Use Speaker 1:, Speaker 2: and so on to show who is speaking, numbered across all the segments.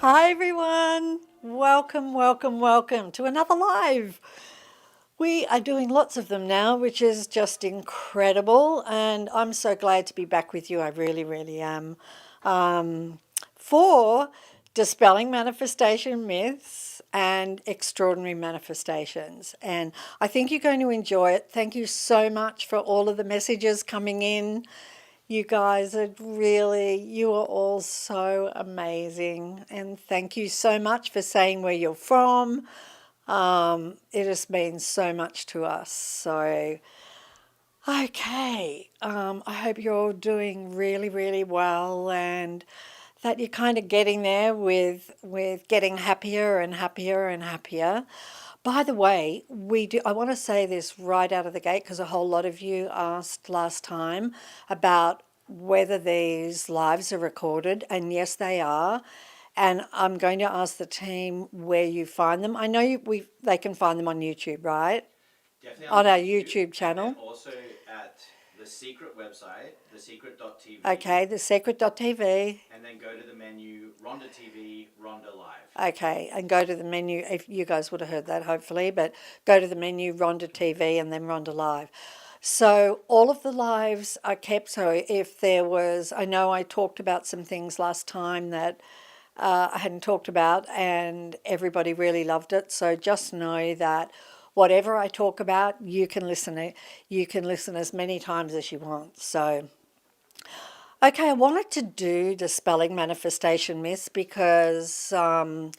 Speaker 1: Hi everyone. Welcome, welcome, welcome to another live. We are doing lots of them now, which is just incredible. And I'm so glad to be back with you. I really, really am. For dispelling manifestation myths and extraordinary manifestations. And I think you're going to enjoy it. Thank you so much for all of the messages coming in. You guys are really, you are all so amazing. And thank you so much for saying where you're from. It has means so much to us. So, okay, I hope you're all doing really, really well and that you're kind of getting there with getting happier and happier and happier. By the way, I want to say this right out of the gate because a whole lot of you asked last time about whether these lives are recorded, and yes, they are. And I'm going to ask the team where you find them. I know they can find them on YouTube, right?
Speaker 2: Definitely
Speaker 1: On
Speaker 2: on
Speaker 1: our
Speaker 2: YouTube,
Speaker 1: YouTube
Speaker 2: and then
Speaker 1: channel.
Speaker 2: also at the secret website, thesecret.tv,
Speaker 1: Okay, thesecret.tv.
Speaker 2: and then go to the menu Rhonda TV, Rhonda Live.
Speaker 1: Okay, and go to the menu. If you guys would have heard that, hopefully, but go to the menu Rhonda TV and then Rhonda Live. So all of the lives are kept. So if there was, I know I talked about some things last time that I hadn't talked about, and everybody really loved it. So just know that whatever I talk about, you can listen. You can listen as many times as you want. So. Okay, I wanted to do dispelling manifestation myths because I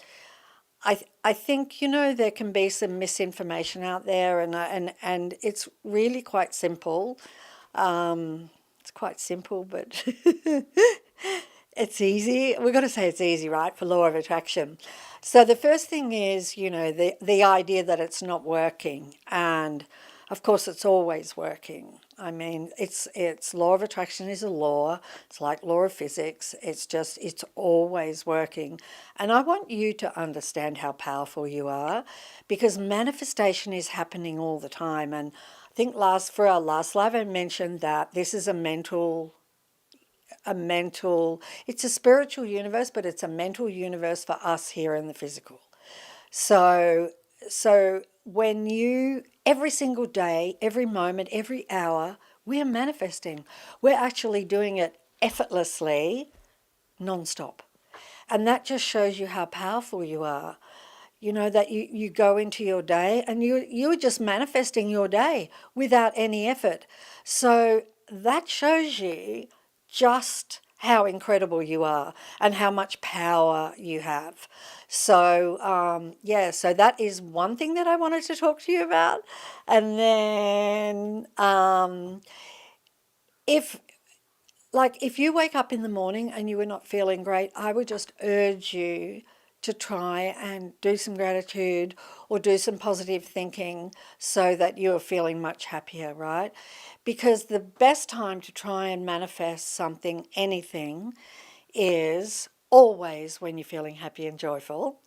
Speaker 1: think there can be some misinformation out there, and it's really quite simple. It's quite simple, but it's easy. We've got to say it's easy, right? For law of attraction. So the first thing is, the idea that it's not working, and of course it's always working. I mean, it's law of attraction is a law. It's like law of physics. It's always working. And I want you to understand how powerful you are because manifestation is happening all the time. And I think for our last live I mentioned that this is a mental, it's a spiritual universe, but it's a mental universe for us here in the physical. So, so when every single day, every moment, every hour, we are manifesting. We're actually doing it effortlessly, non-stop. And that just shows you how powerful you are. That you go into your day and you're just manifesting your day without any effort. So that shows you just how incredible you are and how much power you have. So, yeah, so that is one thing that I wanted to talk to you about. And then if if you wake up in the morning and you were not feeling great, I would just urge you to try and do some gratitude or do some positive thinking so that you're feeling much happier, right? Because the best time to try and manifest something, anything, is always when you're feeling happy and joyful.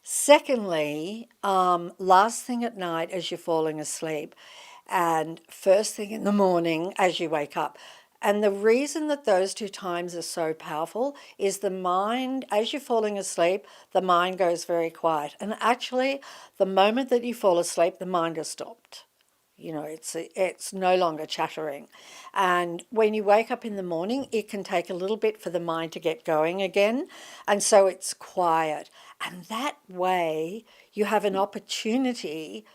Speaker 1: Secondly, last thing at night as you're falling asleep, and first thing in the morning as you wake up. And the reason that those two times are so powerful is the mind, as you're falling asleep, the mind goes very quiet. And actually, the moment that you fall asleep, the mind has stopped. It's no longer chattering. And when you wake up in the morning, it can take a little bit for the mind to get going again. And so it's quiet. And that way, you have an opportunity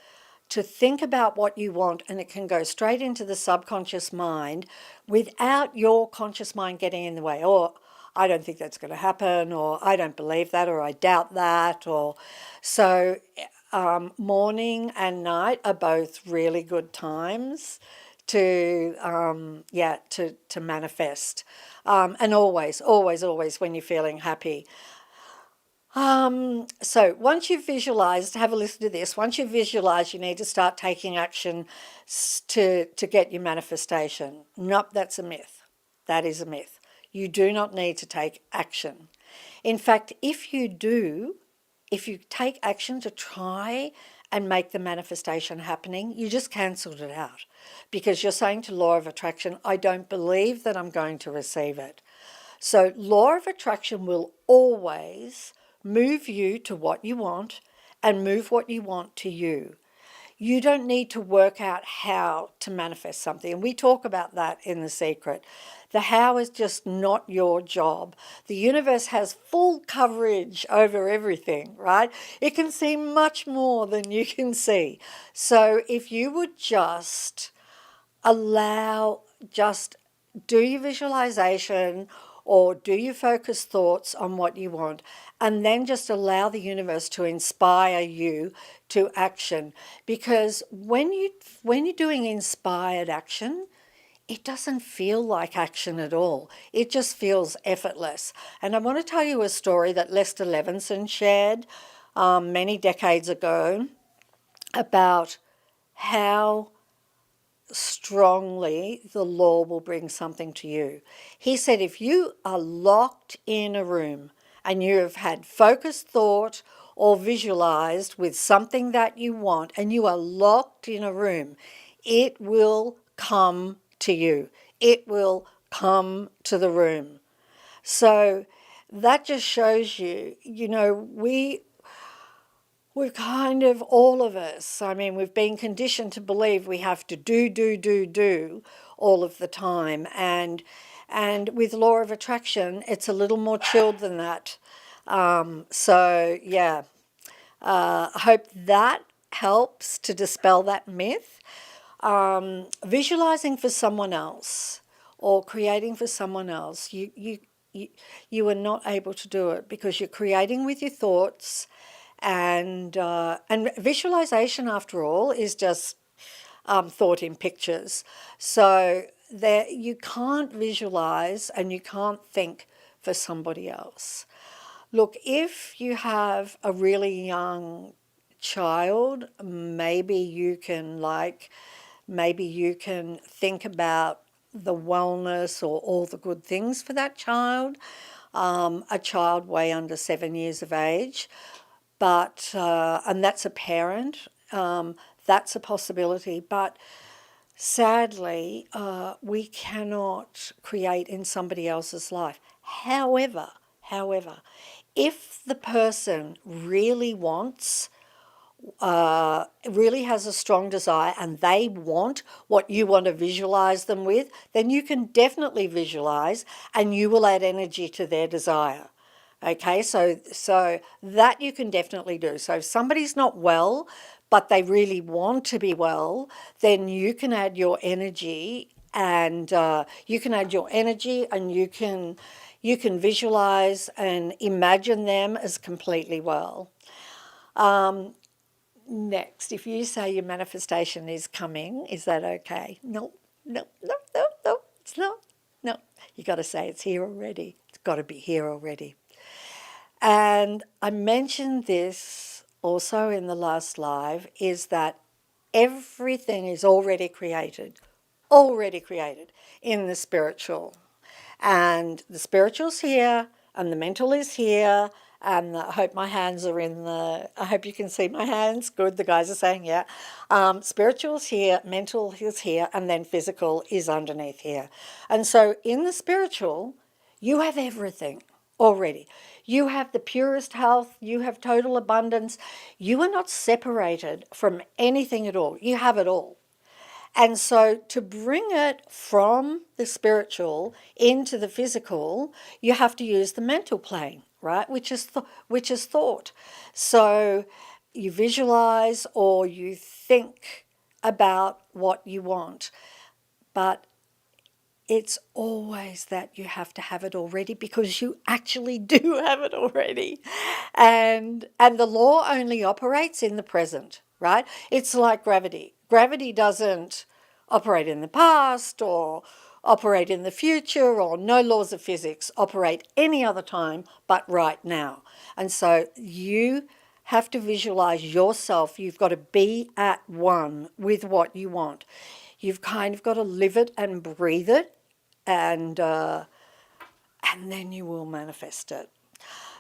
Speaker 1: to think about what you want, and it can go straight into the subconscious mind without your conscious mind getting in the way. Or, I don't think that's going to happen, or I don't believe that, or I doubt that, or so. Morning and night are both really good times to manifest, and always when you're feeling happy. So once you've visualized, have a listen to this. Once you've visualized, you need to start taking action to get your manifestation. Nope, that's a myth. That is a myth. You do not need to take action. In fact, if you take action to try and make the manifestation happening, you just cancelled it out because you're saying to law of attraction, I don't believe that I'm going to receive it. So law of attraction will always move you to what you want and move what you want to you. You don't need to work out how to manifest something. And we talk about that in The Secret. The how is just not your job. The universe has full coverage over everything, right? It can see much more than you can see. So if you would just just do your visualization or do your focused thoughts on what you want, and then just allow the universe to inspire you to action. Because when you're doing inspired action, it doesn't feel like action at all. It just feels effortless. And I want to tell you a story that Lester Levinson shared many decades ago about how strongly the law will bring something to you. He said if you are locked in a room and you have had focused thought or visualized with something that you want and you are locked in a room, it will come to you. It will come to the room. So that just shows you, we've kind of, all of us, I mean, we've been conditioned to believe we have to do all of the time. And with law of attraction, it's a little more chilled than that. Yeah, I hope that helps to dispel that myth. Visualizing for someone else or creating for someone else, you are not able to do it because you're creating with your thoughts, and visualization, after all, is just thought in pictures. So there, you can't visualize and you can't think for somebody else. Look, if you have a really young child, maybe you can think about the wellness or all the good things for that child. A child way under 7 years of age, and that's a parent. That's a possibility, but sadly, we cannot create in somebody else's life. However, if the person really wants, really has a strong desire and they want what you want to visualize them with, then you can definitely visualize and you will add energy to their desire. Okay, so that you can definitely do. So if somebody's not well, but they really want to be well, then you can add your energy, and you can visualize and imagine them as completely well. Next, if you say your manifestation is coming, is that okay? No, no, no, no, no, it's not. No, you got to say it's here already. It's got to be here already. And I mentioned this also in the last live, is that everything is already created in the spiritual. And the spiritual's here, and the mental is here, and I hope my hands are I hope you can see my hands. Good, the guys are saying yeah. Spiritual's here, mental is here, and then physical is underneath here. And so in the spiritual, you have everything already. You have the purest health, you have total abundance. You are not separated from anything at all. You have it all. And so to bring it from the spiritual into the physical, you have to use the mental plane, right? Which is thought. So you visualize or you think about what you want, but it's always that you have to have it already because you actually do have it already. And the law only operates in the present, right? It's like gravity. Gravity doesn't operate in the past or operate in the future, or no laws of physics operate any other time but right now. And so you have to visualize yourself. You've got to be at one with what you want. You've kind of got to live it and breathe it, and then you will manifest it.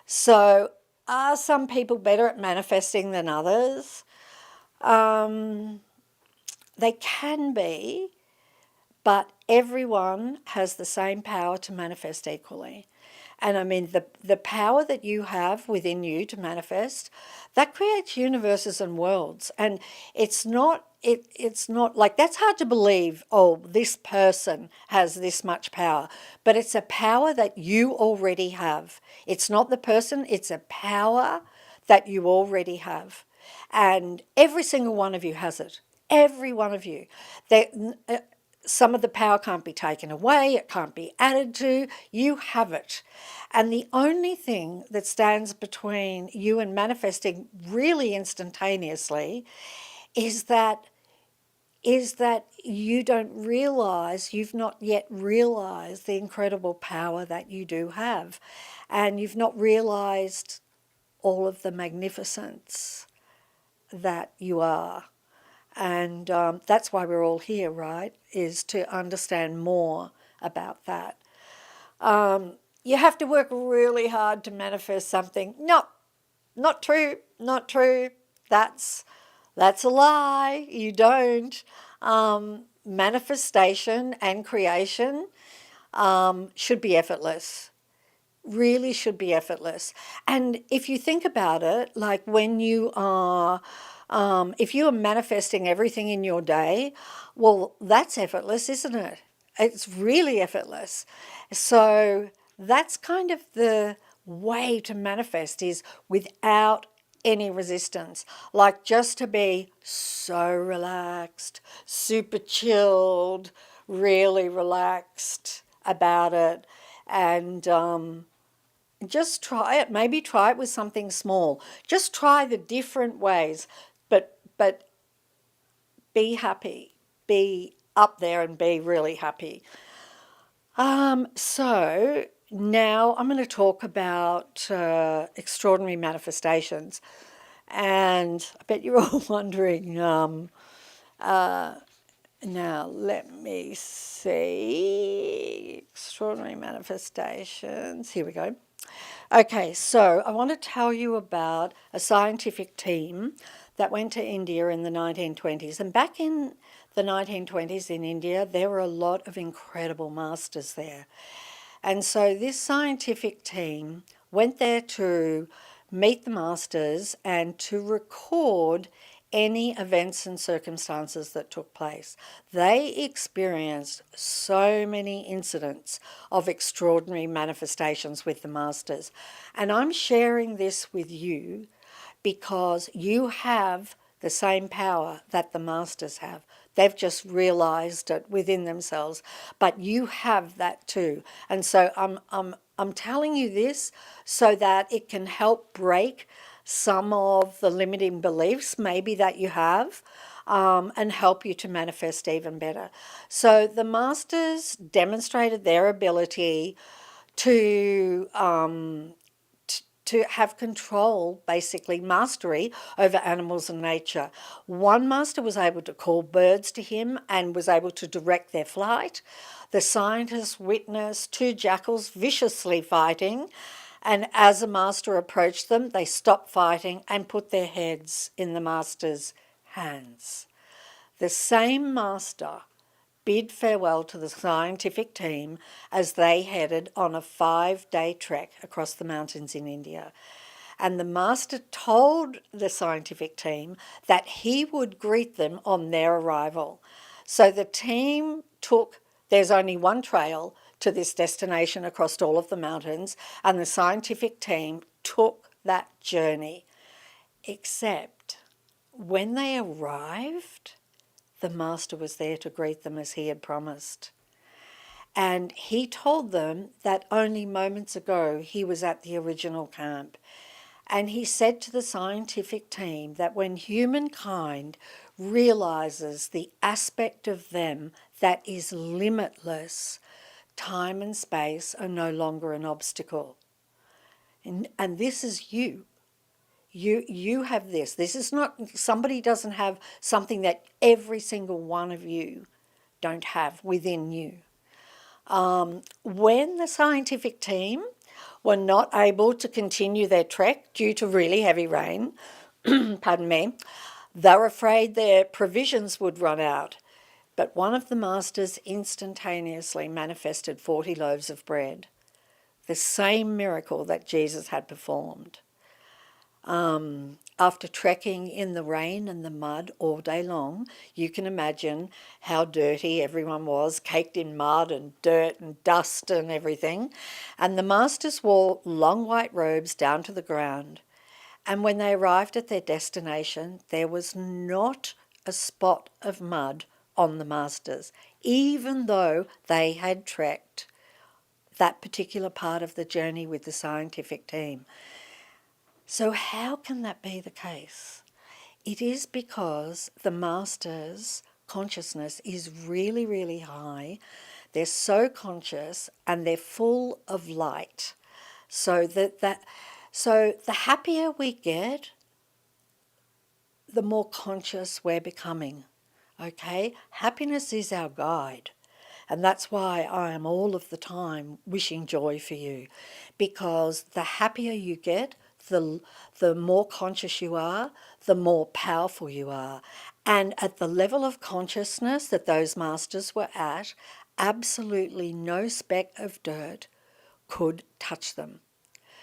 Speaker 1: So are some people better at manifesting than others? They can be, but everyone has the same power to manifest equally. And I mean, the power that you have within you to manifest, that creates universes and worlds. And it's not like, that's hard to believe, oh, this person has this much power. But it's a power that you already have. It's not the person, it's a power that you already have. And every single one of you has it. Every one of you. Some of the power can't be taken away, it can't be added to, you have it. And the only thing that stands between you and manifesting really instantaneously is that you don't realize, you've not yet realized the incredible power that you do have. And you've not realized all of the magnificence that you are. And that's why we're all here, right? Is to understand more about that. You have to work really hard to manifest something. No, not true, not true. That's a lie. You don't. Manifestation and creation should be effortless. Really should be effortless. And if you think about it, like when you are, if you are manifesting everything in your day, well, that's effortless, isn't it? It's really effortless. So that's kind of the way to manifest, is without any resistance. Like just to be so relaxed, super chilled, really relaxed about it. And just try it. Maybe try it with something small. Just try the different ways, but be happy. Be up there and be really happy. So now I'm going to talk about extraordinary manifestations, and I bet you're all wondering. Now let me see. Extraordinary manifestations. Here we go. Okay, so I want to tell you about a scientific team that went to India in the 1920s. And back in the 1920s in India, there were a lot of incredible masters there. And so this scientific team went there to meet the masters and to record any events and circumstances that took place. They experienced so many incidents of extraordinary manifestations with the masters. And I'm sharing this with you because you have the same power that the masters have. They've just realized it within themselves, but you have that too. And so I'm telling you this so that it can help break some of the limiting beliefs maybe that you have, and help you to manifest even better. So the masters demonstrated their ability to to have control, basically mastery over animals and nature. One master was able to call birds to him and was able to direct their flight. The scientists witnessed two jackals viciously fighting, and as a master approached them, they stopped fighting and put their heads in the master's hands. The same master bid farewell to the scientific team as they headed on a 5-day trek across the mountains in India. And the master told the scientific team that he would greet them on their arrival. So the team there's only one trail to this destination across all of the mountains, and the scientific team took that journey. Except when they arrived, the master was there to greet them as he had promised. And he told them that only moments ago he was at the original camp. And he said to the scientific team that when humankind realizes the aspect of them that is limitless, time and space are no longer an obstacle. And this is you. You have this. This is not, somebody doesn't have something that every single one of you don't have within you. When the scientific team were not able to continue their trek due to really heavy rain, pardon me, they were afraid their provisions would run out. But one of the masters instantaneously manifested 40 loaves of bread. the same miracle that Jesus had performed. After trekking in the rain and the mud all day long, you can imagine how dirty everyone was, caked in mud and dirt and dust and everything. And the masters wore long white robes down to the ground. And when they arrived at their destination, there was not a spot of mud on the masters, even though they had trekked that particular part of the journey with the scientific team. So how can that be the case? It is because the master's consciousness is really, really high. They're so conscious and they're full of light. So so the happier we get, the more conscious we're becoming. Okay? Happiness is our guide. And that's why I am all of the time wishing joy for you, because the happier you get, the more conscious you are, the more powerful you are. And at the level of consciousness that those masters were at, absolutely no speck of dirt could touch them,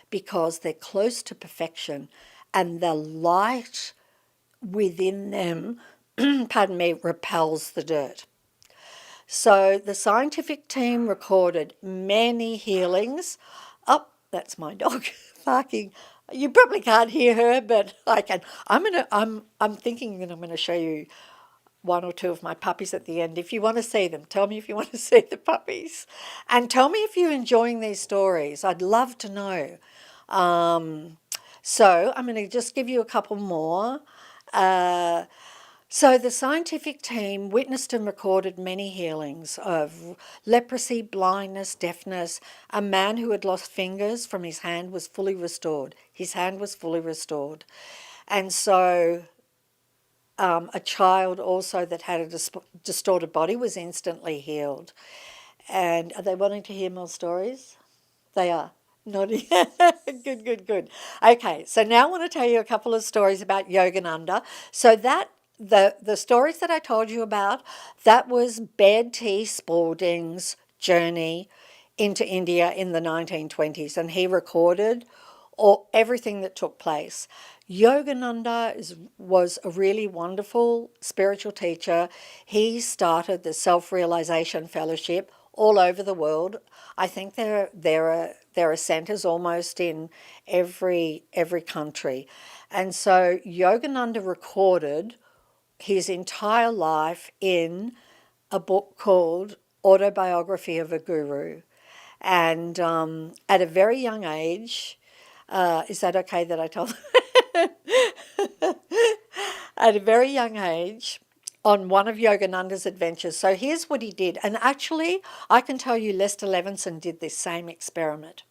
Speaker 1: because they're close to perfection, and the light within them, pardon me, repels the dirt. So the scientific team recorded many healings. Oh, that's my dog barking. You probably can't hear her, but I can. I'm thinking that I'm gonna show you one or two of my puppies at the end. If you want to see them, tell me if you want to see the puppies, and tell me if you're enjoying these stories. I'd love to know. So I'm going to just give you a couple more. So the scientific team witnessed and recorded many healings of leprosy, blindness, deafness. A man who had lost fingers from his hand was fully restored. His hand was fully restored. And so a child also that had a distorted body was instantly healed. And are they wanting to hear more stories? They are. Nodding. Good. Okay, so now I want to tell you a couple of stories about Yogananda. So that the stories that I told you about, that was Baird T. Spalding's journey into India in the 1920s, and he recorded everything that took place. Yogananda was a really wonderful spiritual teacher. He started the Self-Realization Fellowship all over the world. I think there are centres almost in every country. And so Yogananda recorded his entire life in a book called Autobiography of a Guru. And at a very young age, is that okay that I told at a very young age, on one of Yogananda's adventures. So here's what he did. And actually, I can tell you Lester Levinson did this same experiment.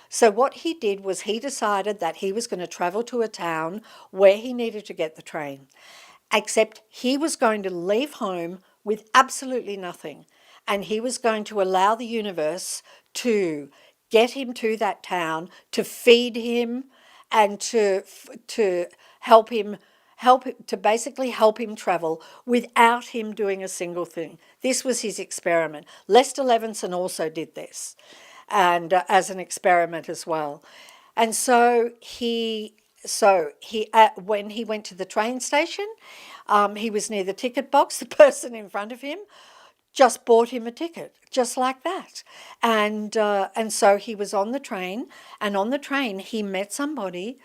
Speaker 1: So what he did was he decided that he was going to travel to a town where he needed to get the train, except he was going to leave home with absolutely nothing. And he was going to allow the universe to get him to that town, to feed him, and to help him basically help him travel without him doing a single thing. This was his experiment. Lester Levinson also did this, and as an experiment as well. And so when he went to the train station, he was near the ticket box. The person in front of him just bought him a ticket, just like that. And so he was on the train, and on the train he met somebody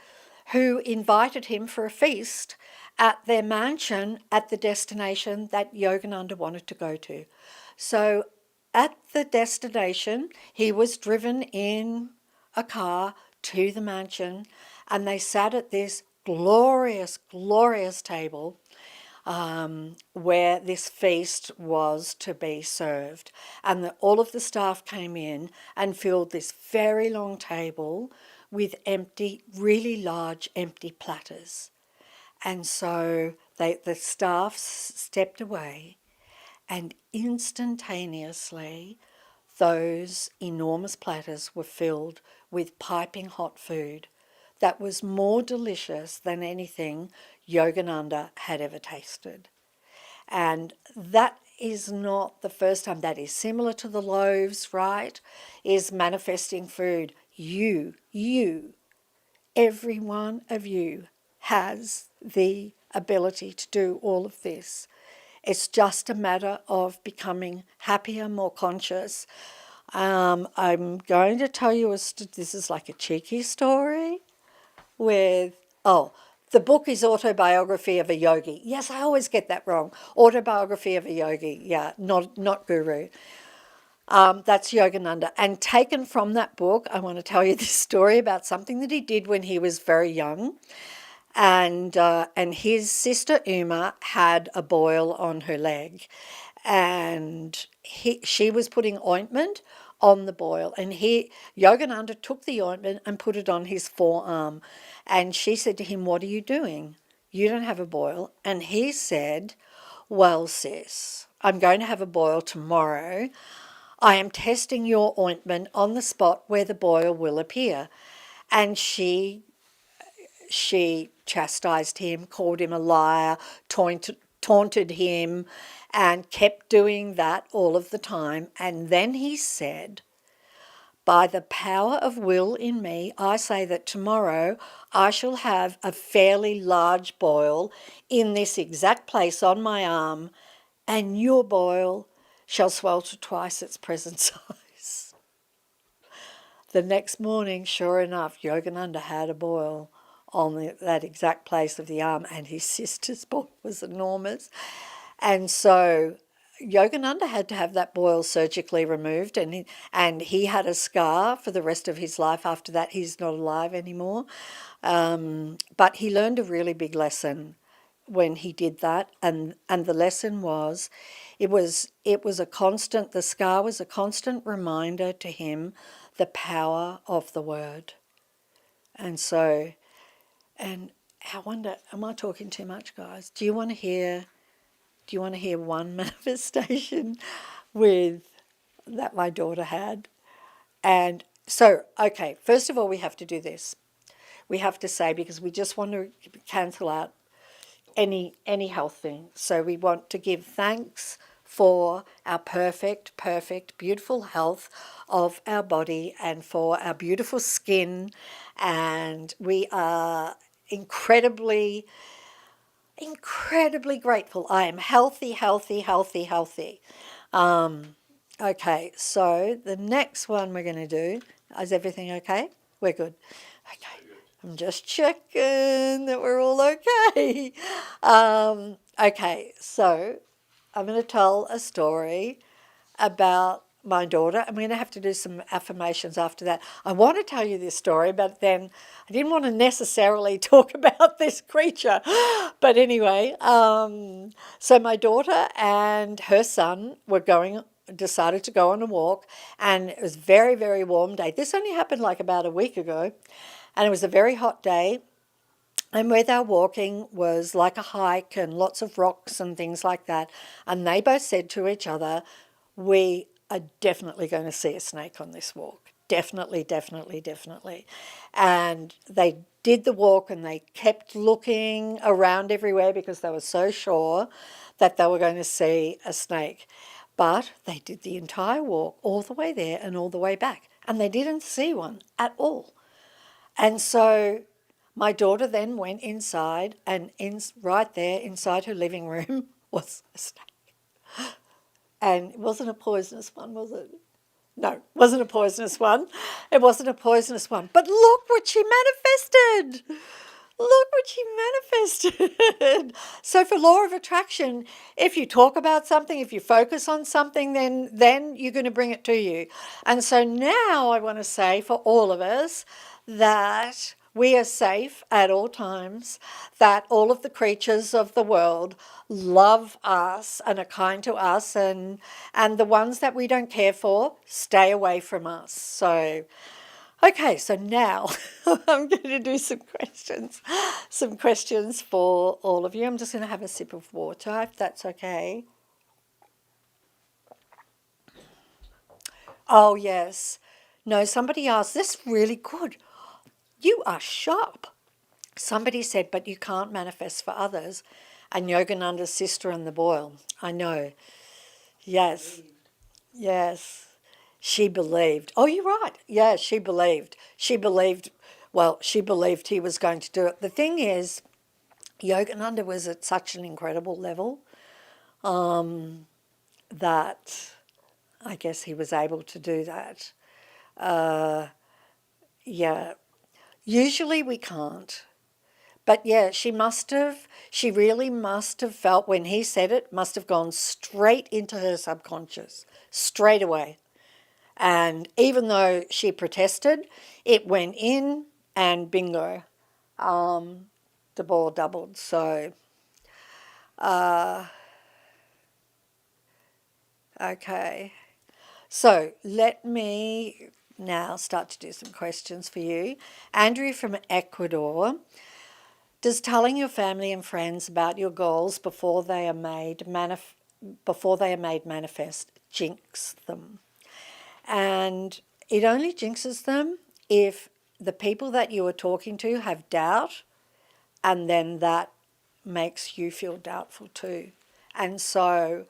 Speaker 1: who invited him for a feast at their mansion at the destination that Yogananda wanted to go to. So at the destination, he was driven in a car to the mansion, and they sat at this glorious table where this feast was to be served. And all of the staff came in and filled this very long table with empty, really large empty platters. And so the staff stepped away, and instantaneously those enormous platters were filled with piping hot food that was more delicious than anything Yogananda had ever tasted. And that is not the first time. That is similar to the loaves, right? Is manifesting food. Every one of you has the ability to do all of this. It's just a matter of becoming happier, more conscious. I'm going to tell you this is like a cheeky story with, the book is Autobiography of a Yogi. Yes, I always get that wrong. Autobiography of a Yogi, yeah, not guru. That's Yogananda. And taken from that book, I want to tell you this story about something that he did when he was very young. And his sister Uma had a boil on her leg, and she was putting ointment on the boil, and Yogananda took the ointment and put it on his forearm, and she said to him, "What are you doing? You don't have a boil." And he said, "Well, sis, I'm going to have a boil tomorrow. I am testing your ointment on the spot where the boil will appear." And she chastised him, called him a liar, taunted him, and kept doing that all of the time. And then he said, "By the power of will in me, I say that tomorrow I shall have a fairly large boil in this exact place on my arm, and your boil shall swell to twice its present size." The next morning, sure enough, Yogananda had a boil on that exact place of the arm, and his sister's boil was enormous. And so Yogananda had to have that boil surgically removed, and he had a scar for the rest of his life. After that, he's not alive anymore. But he learned a really big lesson when he did that, and the lesson was, it was a constant. The scar was a constant reminder to him the power of the word. And so, and I wonder, am I talking too much, guys? Do you want to hear one manifestation that my daughter had? And so, okay, first of all, we have to do this. We have to say, because we just want to cancel out any health thing. So we want to give thanks for our perfect, beautiful health of our body and for our beautiful skin. And we are incredibly grateful. I am healthy. Okay, so the next one we're going to do, is everything okay? We're good. Okay. I'm just checking that we're all okay. Okay, so I'm going to tell a story about my daughter. I'm going to have to do some affirmations after that. I want to tell you this story, but then I didn't want to necessarily talk about this creature. But anyway, so my daughter and her son decided to go on a walk, and it was a very, very warm day. This only happened like about a week ago, and it was a very hot day. And where they were walking was like a hike and lots of rocks and things like that. And they both said to each other, "We are definitely going to see a snake on this walk. Definitely. And they did the walk, and they kept looking around everywhere because they were so sure that they were going to see a snake. But they did the entire walk, all the way there and all the way back, and they didn't see one at all. And so my daughter then went inside, and right there inside her living room was a snake. And it wasn't a poisonous one, was it? No, it wasn't a poisonous one. It wasn't a poisonous one. But look what she manifested. Look what she manifested. So for law of attraction, if you talk about something, if you focus on something, then you're going to bring it to you. And so now I want to say for all of us that we are safe at all times, that all of the creatures of the world love us and are kind to us, and the ones that we don't care for stay away from us. So, okay, so now I'm going to do some questions for all of you. I'm just going to have a sip of water, if that's okay. Oh, yes. No, somebody asked, this is really good. You are sharp. Somebody said, but you can't manifest for others. And Yogananda's sister and the boil. I know. Yes. Yes. She believed. Oh, you're right. Yeah, she believed. She believed he was going to do it. The thing is, Yogananda was at such an incredible level that I guess he was able to do that. Yeah. Usually we can't. But yeah, she really must have felt when he said it, must have gone straight into her subconscious, straight away. And even though she protested, it went in and bingo, the ball doubled. So, okay. So let me now start to do some questions for you. Andrew from Ecuador. Does telling your family and friends about your goals before they are made manifest jinx them? And it only jinxes them if the people that you are talking to have doubt, and then that makes you feel doubtful too. And so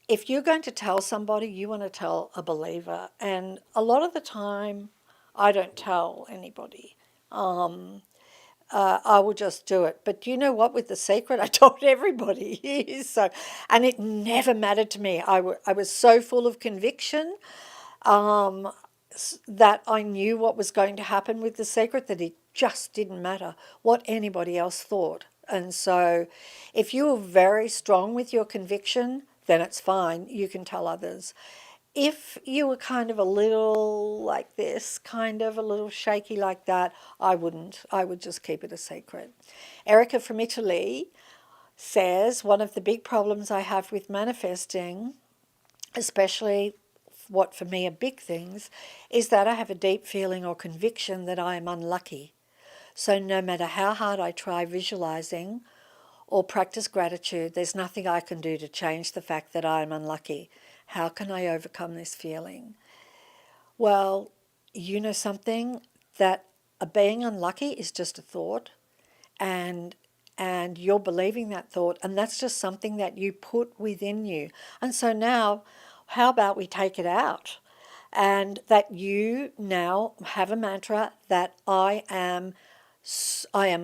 Speaker 1: if you're going to tell somebody, you want to tell a believer. And a lot of the time, I don't tell anybody. I will just do it. But you know what? With The Secret, I told everybody. So, and it never mattered to me. I was so full of conviction that I knew what was going to happen with The Secret, that it just didn't matter what anybody else thought. And so if you are very strong with your conviction, then it's fine. You can tell others. If you were kind of a little like this, kind of a little shaky like that, I wouldn't. I would just keep it a secret. Erica from Italy says, one of the big problems I have with manifesting, especially what for me are big things, is that I have a deep feeling or conviction that I am unlucky. So no matter how hard I try visualizing or practice gratitude, there's nothing I can do to change the fact that I am unlucky. How can I overcome this feeling? Well, you know something, that being unlucky is just a thought, and you're believing that thought, and that's just something that you put within you. And so now, how about we take it out, and that you now have a mantra that I am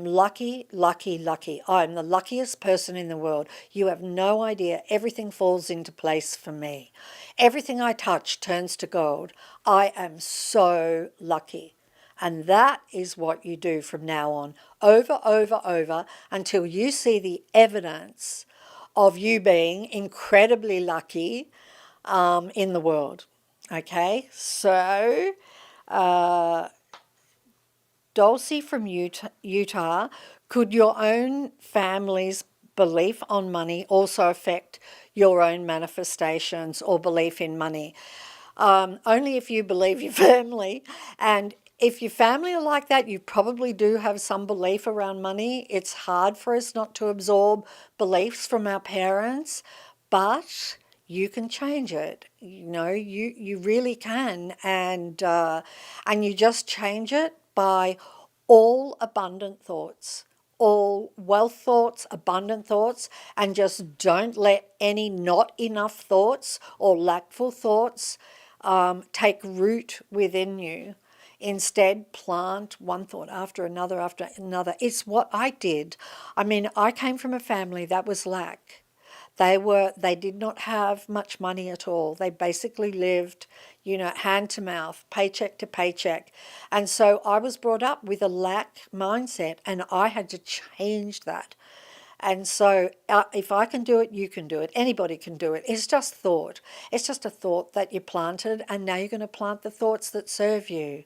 Speaker 1: lucky, lucky, lucky. I am the luckiest person in the world. You have no idea. Everything falls into place for me. Everything I touch turns to gold. I am so lucky. And that is what you do from now on, over, until you see the evidence of you being incredibly lucky in the world. Okay, so Dulcie from Utah, could your own family's belief on money also affect your own manifestations or belief in money? Only if you believe your family. And if your family are like that, you probably do have some belief around money. It's hard for us not to absorb beliefs from our parents, but you can change it. You know, you really can, and you just change it by all abundant thoughts, all wealth thoughts, abundant thoughts, and just don't let any not enough thoughts or lackful thoughts take root within you. Instead, plant one thought after another after another. It's what I did. I mean, I came from a family that was lack. They did not have much money at all. They basically lived, you know, hand to mouth, paycheck to paycheck. And so I was brought up with a lack mindset, and I had to change that. And so if I can do it, you can do it. Anybody can do it. It's just thought. It's just a thought that you planted, and now you're going to plant the thoughts that serve you.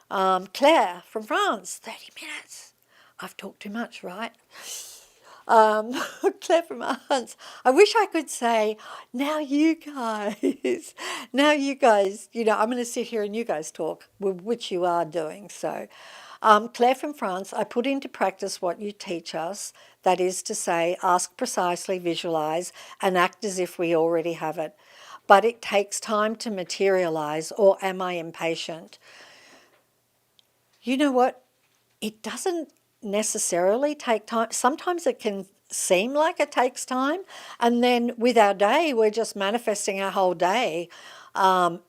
Speaker 1: Claire from France, 30 minutes. I've talked too much, right? Claire from France. I wish I could say, now you guys, you know, I'm going to sit here and you guys talk, which you are doing. So, Claire from France, I put into practice what you teach us. That is to say, ask precisely, visualize, and act as if we already have it. But it takes time to materialize, or am I impatient? You know what? It doesn't necessarily take time. Sometimes it can seem like it takes time, and then with our day, we're just manifesting our whole day. And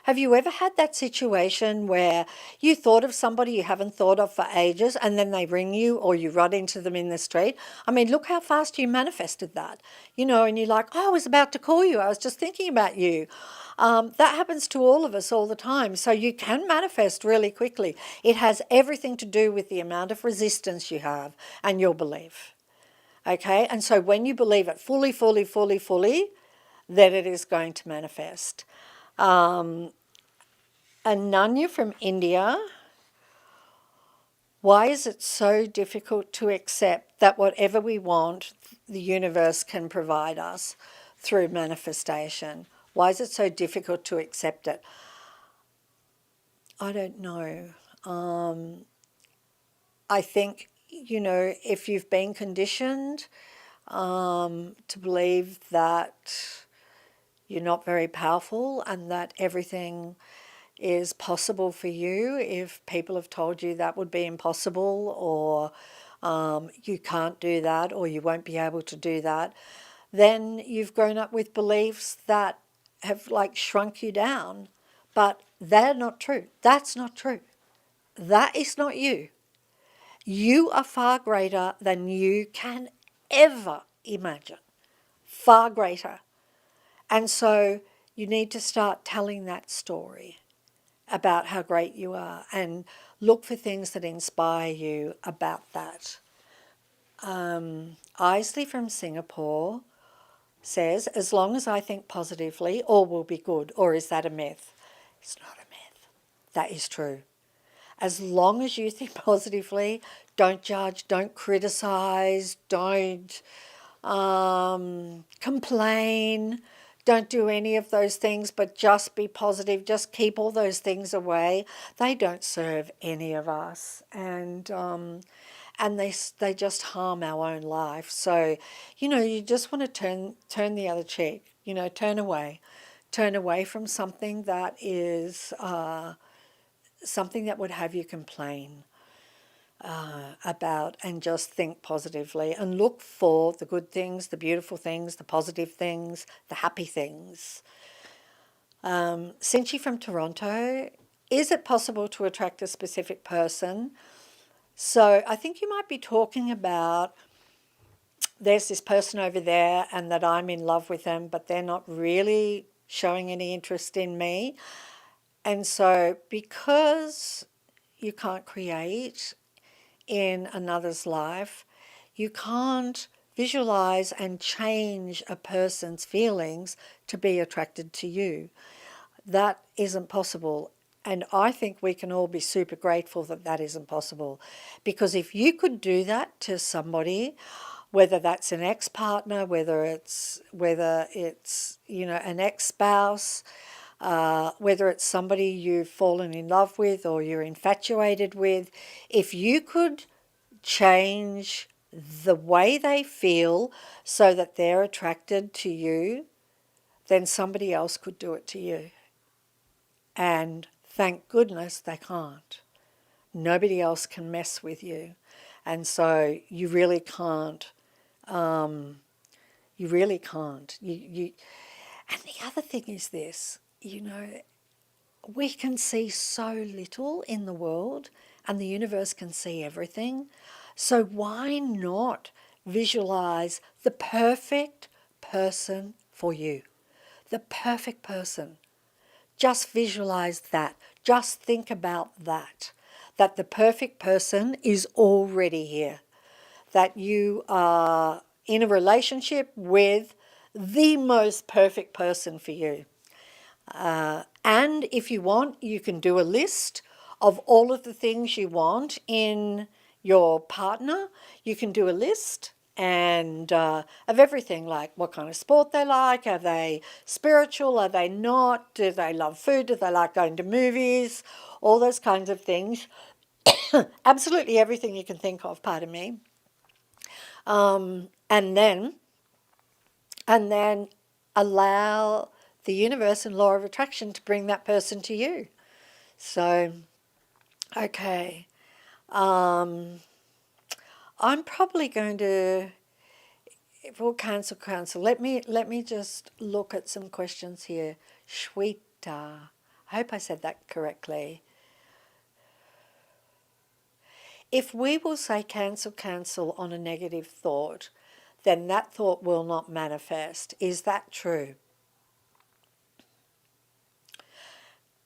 Speaker 1: have you ever had that situation where you thought of somebody you haven't thought of for ages, and then they ring you or you run into them in the street? I mean, look how fast you manifested that, and you're like, oh, I was about to call you. I was just thinking about you. That happens to all of us all the time. So you can manifest really quickly. It has everything to do with the amount of resistance you have and your belief. Okay? And so when you believe it fully, fully, fully, fully, then it is going to manifest. Ananya from India, why is it so difficult to accept that whatever we want, the universe can provide us through manifestation? Why is it so difficult to accept it? I don't know. I think, if you've been conditioned to believe that you're not very powerful and that everything is possible for you, if people have told you that would be impossible, or you can't do that, or you won't be able to do that, then you've grown up with beliefs that have shrunk you down. But they're not true. That's not true. That is not you. You are far greater than you can ever imagine. Far greater. And so you need to start telling that story about how great you are and look for things that inspire you about that. Isley from Singapore says, as long as I think positively, all will be good. Or is that a myth? It's not a myth. That is true. As long as you think positively, don't judge, don't criticize, don't complain, don't do any of those things, but just be positive. Just keep all those things away. They don't serve any of us, and they just harm our own life. So, you just want to turn the other cheek. Turn away from something that is something that would have you complain about, and just think positively and look for the good things, the beautiful things, the positive things, the happy things. Cinchi from Toronto, is it possible to attract a specific person? So I think you might be talking about there's this person over there and that I'm in love with them, but they're not really showing any interest in me. And so because you can't create in another's life, you can't visualize and change a person's feelings to be attracted to you. That isn't possible. And I think we can all be super grateful that that isn't possible. Because if you could do that to somebody, whether that's an ex-partner, whether it's an ex-spouse, whether it's somebody you've fallen in love with or you're infatuated with, if you could change the way they feel so that they're attracted to you, then somebody else could do it to you. And thank goodness they can't. Nobody else can mess with you. And so you really can't. You really can't. And the other thing is this, we can see so little in the world, and the universe can see everything. So why not visualize the perfect person for you? The perfect person. Just visualize that. Just think about that. That the perfect person is already here. That you are in a relationship with the most perfect person for you. And if you want, you can do a list of all of the things you want in your partner. You can do a list and of everything, like what kind of sport they like, are they spiritual, are they not, do they love food, do they like going to movies, all those kinds of things. Absolutely everything you can think of, pardon me. And then allow the universe and law of attraction to bring that person to you. So, okay. I'm probably going to, for cancel. Let me just look at some questions here. Shweta. I hope I said that correctly. If we will say cancel on a negative thought, then that thought will not manifest. Is that true?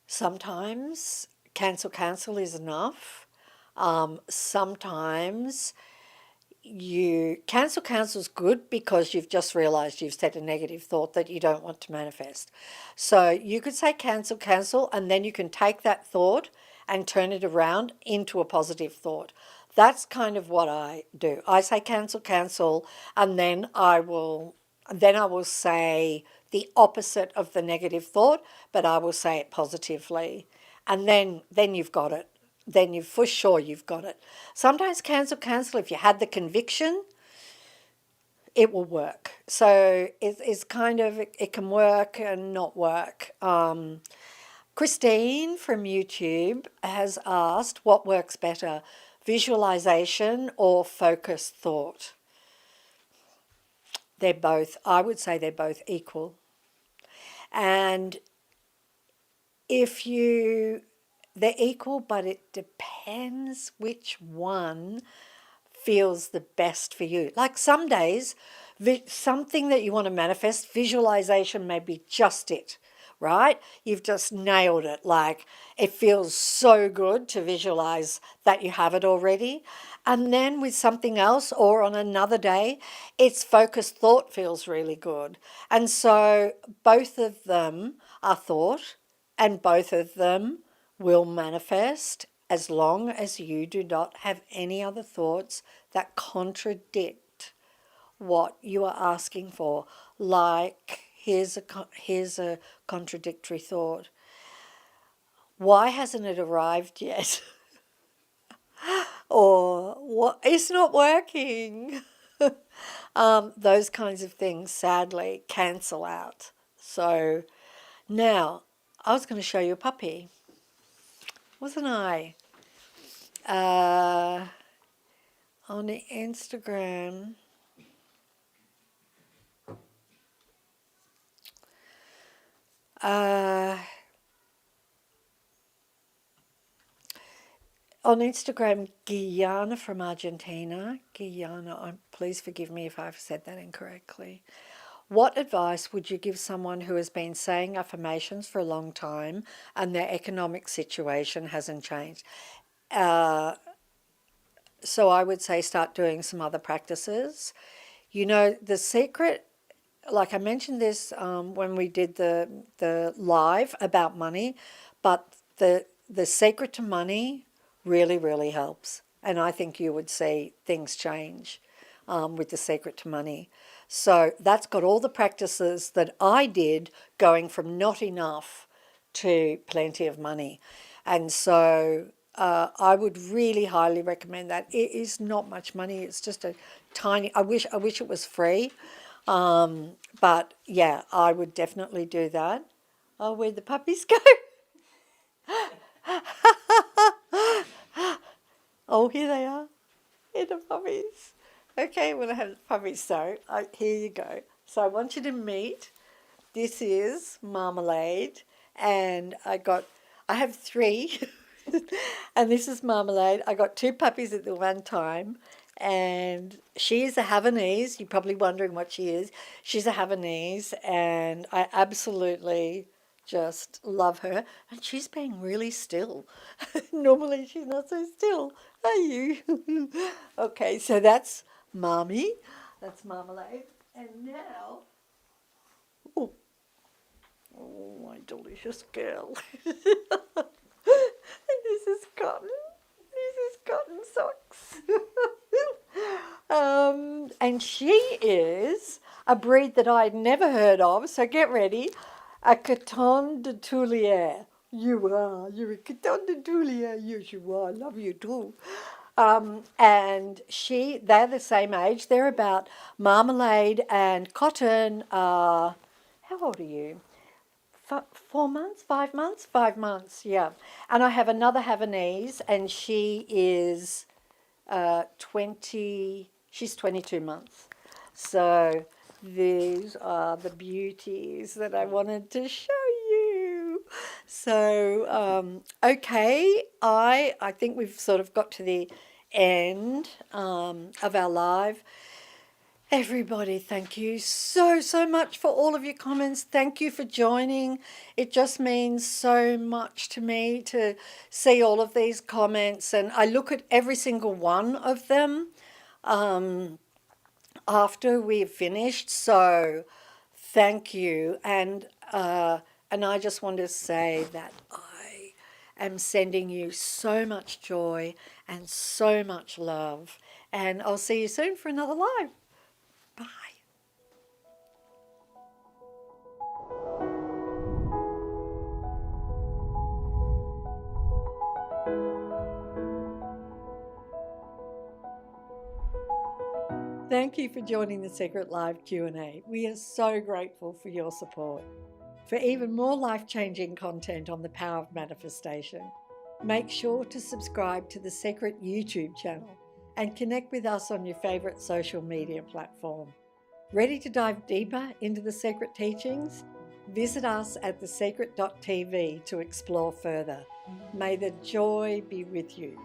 Speaker 1: Sometimes cancel is enough. Sometimes you cancel's good because you've just realized you've said a negative thought that you don't want to manifest. So you could say cancel, and then you can take that thought and turn it around into a positive thought. That's kind of what I do. I say cancel, and then I will say the opposite of the negative thought, but I will say it positively. And then you've got it. Then for sure you've got it. Sometimes cancel, if you had the conviction, it will work. So it's kind of, it can work and not work. Christine from YouTube has asked, what works better, visualization or focused thought? I would say they're both equal. And they're equal, but it depends which one feels the best for you. Like some days, something that you want to manifest, visualization may be just it, right? You've just nailed it. Like it feels so good to visualize that you have it already. And then with something else or on another day, its focused thought feels really good. And so both of them are thought and both of them will manifest as long as you do not have any other thoughts that contradict what you are asking for. Like, here's a contradictory thought. Why hasn't it arrived yet? Or what? It's not working. Those kinds of things sadly cancel out. So now I was going to show you a puppy, wasn't I? On the Instagram. On Instagram, Guyana from Argentina. Guyana, please forgive me if I've said that incorrectly. What advice would you give someone who has been saying affirmations for a long time and their economic situation hasn't changed? So I would say start doing some other practices. You know, the secret, like I mentioned this when we did the live about money, but the secret to money really, really helps. And I think you would see things change with the secret to money. So that's got all the practices that I did going from not enough to plenty of money. And so I would really highly recommend that. It is not much money. It's just a tiny, I wish it was free. But yeah, I would definitely do that. Oh, where'd the puppies go? Oh, here they are. Here the puppies. Okay, I'm going to have the puppies. So here you go. So I want you to meet. This is Marmalade. And I have 3. And this is Marmalade. I got 2 puppies at the one time. And she is a Havanese. You're probably wondering what she is. She's a Havanese. And I absolutely just love her. And she's being really still. Normally she's not so still. Are you? Okay, so that's Mommy. That's Marmalade. And now, oh, my delicious girl. And this is Cotton. This is Cotton Socks. And she is a breed that I'd never heard of, so get ready. A Coton de Tulier. You're a Coton de Tulier. Yes, you are. I love you too. And they're the same age. They're about Marmalade and Cotton. How old are you? 4 months, 5 months, 5 months, yeah. And I have another Havanese, and she is she's 22 months. So these are the beauties that I wanted to show you. So, okay, I think we've sort of got to the end of our live. Everybody, thank you so much for all of your comments. Thank you for joining. It just means so much to me to see all of these comments, and I look at every single one of them after we've finished. So thank you, and I just want to say that I am sending you so much joy and so much love, and I'll see you soon for another live. Bye. Thank you for joining the Secret Live Q&A. We are so grateful for your support. For even more life-changing content on the power of manifestation, make sure to subscribe to the Secret YouTube channel and connect with us on your favourite social media platform. Ready to dive deeper into the secret teachings? Visit us at thesecret.tv to explore further. May the joy be with you.